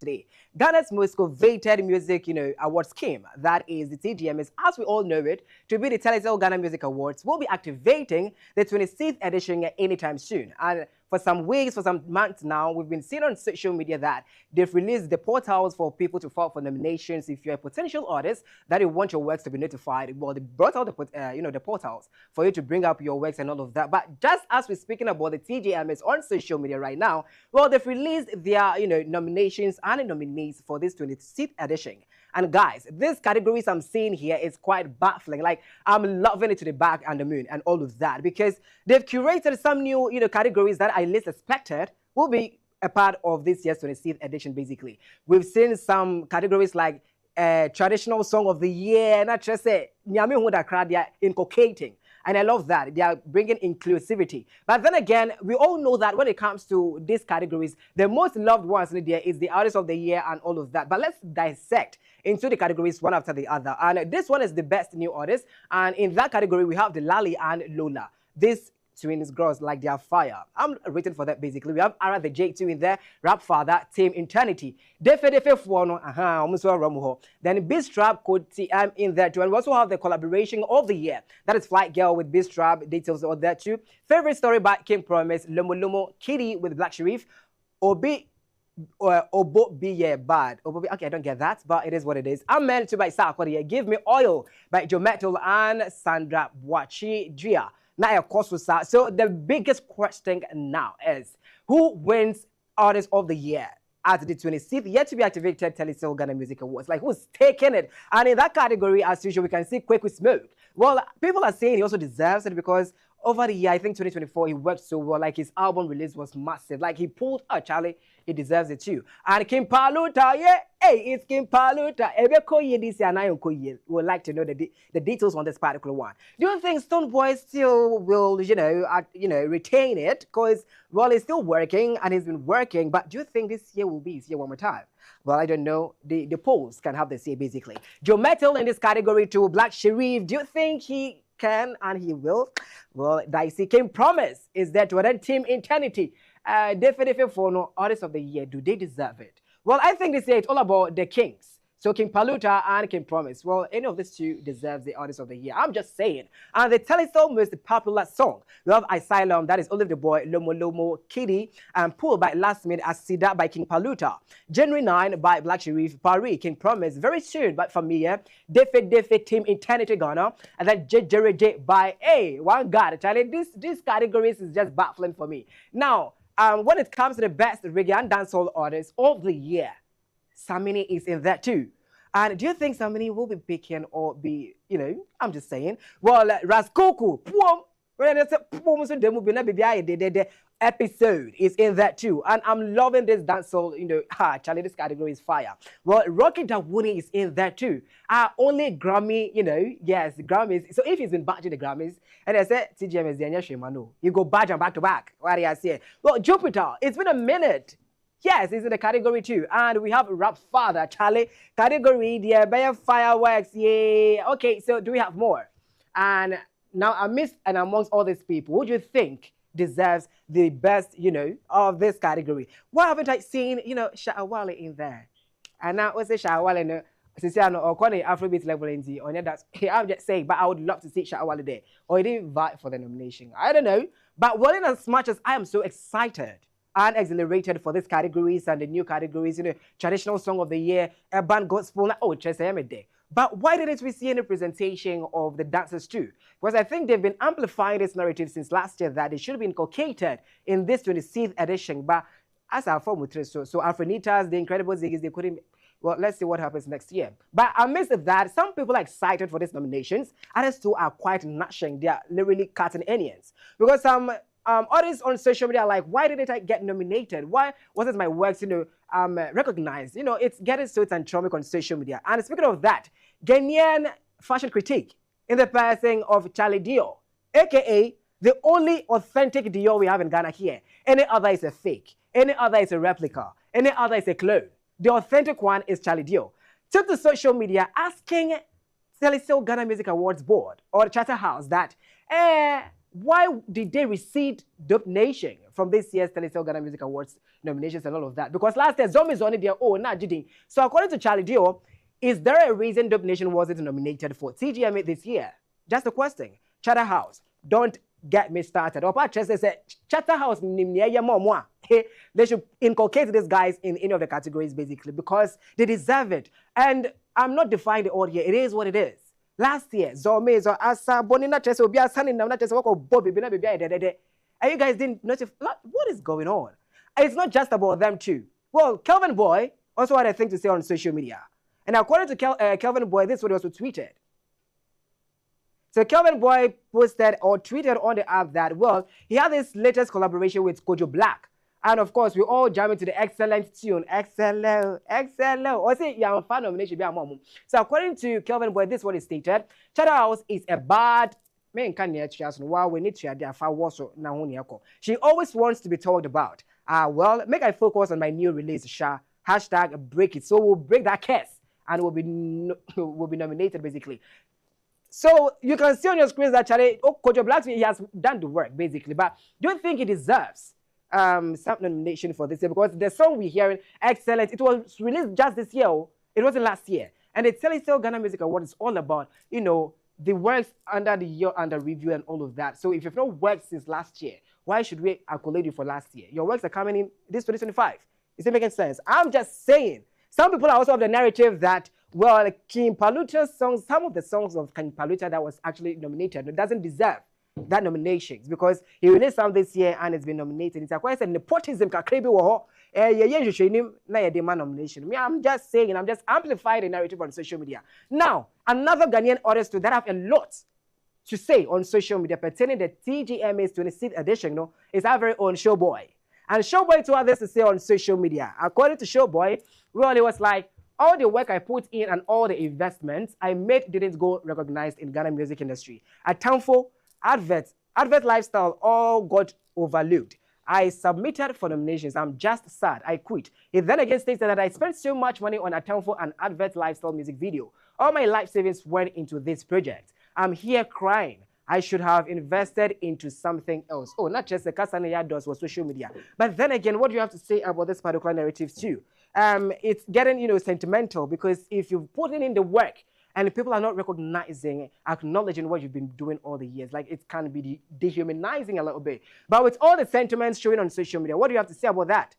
today. Ghana's most coveted music, award scheme, that is the TGMA, as we all know it, to be the Telesel Ghana Music Awards, will be activating the 26th edition anytime soon. And for some weeks, for some months now, we've been seeing on social media that they've released the portals for people to file for nominations. If you're a potential artist that you want your works to be notified, well, they brought out the portals for you to bring up your works and all of that. But just as we're speaking about the TGMs on social media right now, well, they've released their nominations and nominees for this 26th edition. And guys, these categories I'm seeing here is quite baffling. Like, I'm loving it to the back and the moon and all of that, because they've curated some new, categories that I least expected will be a part of this year's 26th edition, basically. We've seen some categories like traditional song of the year, not just say, Nyame Huda Kra, they are inculcating. And I love that. They are bringing inclusivity. But then again, we all know that when it comes to these categories, the most loved ones in there is the artist of the year and all of that. But let's dissect into the categories one after the other. And this one is the best new artist. And in that category, we have the Lali and Lola. These twins girls, like they are fire. I'm waiting for that, basically. We have Ara the J2 in there, Rap Father, Team Eternity. Defe Fuano, then Biztrap Code TM in there too. And we also have the collaboration of the year. That is Flight Girl with Biztrap, details of that too. Favorite story by King Promise, Lomo Lomo, Kitty with Black Sharif, Obi Obo be bad. Okay, I don't get that, but it is what it is. I'm meant to by Sarkodia. Give Me Oil by Joe Metal and Sandra Boachi Dria. Now, of course, so the biggest question now is who wins Artist of the Year at the 26th yet to be activated Telesel Ghana Music Awards? Like, who's taking it? And in that category, as usual, we can see Quick with Smoke. Well, people are saying he also deserves it because over the year, I think 2024, he worked so well. Like, his album release was massive. Like, he pulled out Charlie. He deserves it too. And Kim Paluta, yeah, hey, it's Kim Paluta. We would like to know the details on this particular one. Do you think Stone Boy still will, retain it? Because, well, he's still working and he's been working. But do you think this year will be his year one more time? Well, I don't know. The polls can have the say, basically. Joe Metal in this category too. Black Sharif, do you think he can and he will? Well, Dicey King Promise is there to attend Team Eternity. Definitely for no Artist of the Year. Do they deserve it? Well, I think this year it's all about the Kings. So King Paluta and King Promise. Well, any of these two deserves the Artist of the Year. I'm just saying. And the Telesel most popular song. We have Asylum, that is Olive the Boy, Lomo Lomo, Kitty, and Pool by Last Minute, Asida by King Paluta, January 9 by Black Sharif, Paris, King Promise, Very Soon by Familia, Defe Team Eternity Ghana, and then Jerry J by One God. Charlie, these categories is just baffling for me. Now, when it comes to the best reggae and dancehall artist of the year, Samini is in that too. And do you think Samini will be picking or be, I'm just saying. Well, Raskoku, the episode is in that too. And I'm loving this dancehall, Charlie, this category is fire. Well, Rocky Dawuni is in there too. Only Grammy, yes, Grammys. So if he's been badging the Grammys, and I said, TGM is the you go badge and back to back. What do I say? Well, Jupiter, it's been a minute. Yes, he's in the category too. And we have Rap Father, Charlie. Category, the Bayer Fireworks, yeah. Okay, so do we have more? And now, amidst and amongst all these people, who do you think deserves the best, of this category? Why haven't I seen, Sha'awale in there? And now, what's the Sha'awale? Since I know, or Afrobeat level in the, or that's, I'm just saying, but I would love to see Sha'awale there. Or he didn't vie for the nomination. I don't know. But well, in as much as I am so excited and exhilarated for these categories and the new categories, traditional song of the year, urban gospel, just a day. But why didn't we see any presentation of the dancers too? Because I think they've been amplifying this narrative since last year that it should have been inculcated in this 26th edition. But as our form with so Afronitas, the Incredible Ziggies, they couldn't. Well, let's see what happens next year. But amidst that, some people are excited for these nominations. Others too are quite gnashing. They are literally cutting onions. Because some artists on social media are like, why didn't I get nominated? Why wasn't my works, recognized? It's getting so tantromic on social media. And speaking of that, Ghanaian fashion critique in the person of Charlie Dior, aka the only authentic Dior we have in Ghana here. Any other is a fake. Any other is a replica. Any other is a clone. The authentic one is Charlie Dior. Took to social media asking Telesel Ghana Music Awards Board or the Charter House that, why did they receive donation from this year's Telesale Ghana Music Awards nominations and all of that? Because last year, Zombies on their own, not did. So according to Charlie Dio, is there a reason donation wasn't nominated for TGMA this year? Just a question. Chatter House, don't get me started. Or Patrick says, Chatter House, they should inculcate these guys in any of the categories basically because they deserve it. And I'm not defying the order here. It is what it is. Last year, Zombies or Asa, Bonina Chess will be a son in Namna Chess or Bobby, and you guys didn't notice what is going on. It's not just about them too. Well, Kelvin Boy also had a thing to say on social media. And according to Kelvin Boy, this was also tweeted. So Kelvin Boy posted or tweeted on the app that, well, he had this latest collaboration with Kojo Black. And of course, we all jam into the excellent tune, XLO. Or say, yeah, I'm a fan nomination. So according to Kelvin Boy, this is what he stated. Chatter House is a bad man. We need to she always wants to be talked about. Well, make I focus on my new release, Sha. Hashtag break it. So we'll break that curse and we'll be nominated basically. So you can see on your screens that Kojo Black, he has done the work basically, but do you think he deserves some nomination for this year? Because the song we're hearing, excellent, it was released just this year. It wasn't last year. And the Telesale Ghana Music Award is all about, you know, the works under the year under review and all of that. So if you've not worked since last year, why should we accolade you for last year? Your works are coming in this 2025. Is it making sense? I'm just saying. Some people are also of the narrative that, well, King Paluta's songs, some of the songs of King Paluta that was actually nominated, doesn't deserve that nomination because he released some this year and it's been nominated. It's quite a nepotism. nomination. I'm just saying, I'm just amplifying the narrative on social media. Now, another Ghanaian artist that have a lot to say on social media pertaining to the TGMA's 26th edition, is our very own Showboy. And Showboy to have this to say on social media. According to Showboy, well, it was like, all the work I put in and all the investments I made didn't go recognized in Ghana music industry. At Tamfo, advert lifestyle all got overlooked. I submitted for nominations. I'm just sad. I quit. He then again stated that I spent so much money on Atamfo and advert lifestyle music video. All my life savings went into this project. I'm here crying. I should have invested into something else. Oh, not just the Kasanaya does for social media. But then again, what do you have to say about this particular narrative too? It's getting, sentimental because if you've put in the work and people are not recognizing, acknowledging what you've been doing all the years, like it can be dehumanizing a little bit. But with all the sentiments showing on social media, what do you have to say about that?